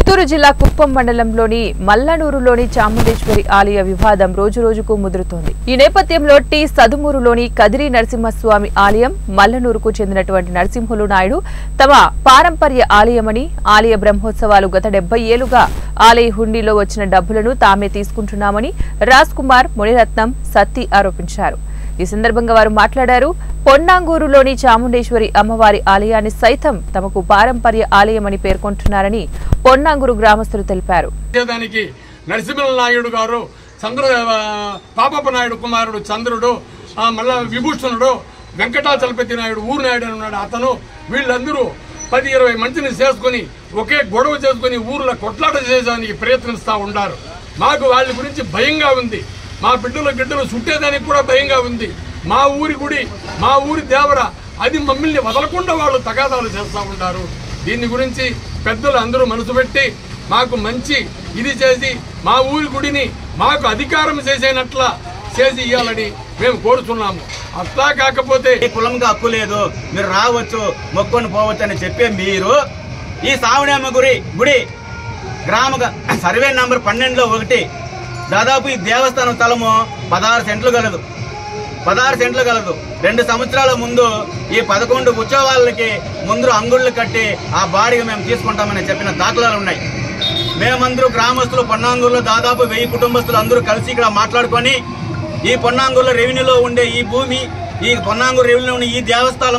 చిత్తూరు జిల్లా కుప్పం మండలంలోని మల్లనూరులోని చాముండేశ్వరి ఆలయ వివాదం రోజురోజుకు ముదురుతోంది. ఈ నేపథ్యంలో టి సదుమూరులోని కదిరి నరసింహస్వామి ఆలయం మల్లనూరుకు చెందినటువంటి నరసింహులు నాయుడు తమ పారంపర్య ఆలయమని, ఆలయ బ్రహ్మోత్సవాలు గత 70 ఏళ్లుగా ఆలయ హుండీలో వచ్చిన డబ్బులను తామే తీసుకుంటున్నామని రాజ్ కుమార్, మునిరత్నం, సత్తి ఆరోపించారు. ఈ సందర్భంగా వారు మాట్లాడారు. పొన్నాంగూరులోని చాముండేశ్వరి అమ్మవారి ఆలయాన్ని సైతం తమకు పారంపర్య ఆలయమని పేర్కొంటున్నారని పొన్నాంగూరు గ్రామస్తులు తెలిపారు. నరసింహ నాయుడు గారు, పాపప్ప నాయుడు కుమారుడు చంద్రుడు, మళ్ళా విభూషణుడు, వెంకటాచలపతి నాయుడు, ఊరు నాయుడు ఉన్నాడు. అతను వీళ్ళందరూ 10-20 మందిని చేసుకుని ఒకే గొడవ చేసుకుని ఊర్లో కొట్లాట చేయడానికి ప్రయత్నిస్తూ ఉంటారు. మాకు వాళ్ళ గురించి భయంగా ఉంది. మా బిడ్డలు చుట్టేదానికి కూడా భయంగా ఉంది. మా ఊరి గుడి, మా ఊరి దేవర, అది మమ్మల్ని వదలకుండా వాళ్ళు తగాదాలు చేస్తూ ఉంటారు. దీని గురించి పెద్దలు అందరూ మనసు పెట్టి మాకు మంచి ఇది చేసి మా ఊరి గుడిని మాకు అధికారం చేసేనట్ల చేసి ఇవ్వాలని మేము కోరుతున్నాము. అట్లా కాకపోతే కులంగా హక్కు లేదు, మీరు రావచ్చు, మొక్కుని పోవచ్చు అని చెప్పే మీరు ఈ సావణమ్మ గుడి గ్రామ సర్వే నంబర్ 12లో 1 దాదాపు ఈ దేవస్థానం స్థలము 16 సెంట్లు గలదు. 2 సంవత్సరాల ముందు ఈ 11 ఉత్సవాలకి ముందు అంగుళ్ళు కట్టి ఆ బాడీగా మేము తీసుకుంటామని చెప్పిన దాఖలాలు ఉన్నాయి. మేమందరూ గ్రామస్తులు పొన్నాంగూరులో దాదాపు 1000 కుటుంబస్తులు అందరూ కలిసి ఇక్కడ మాట్లాడుకొని ఈ పొన్నాంగూరులో రెవెన్యూలో ఉండే ఈ భూమి, ఈ పొన్నాంగూరు రెవెన్యూలో ఉండే ఈ దేవస్థానం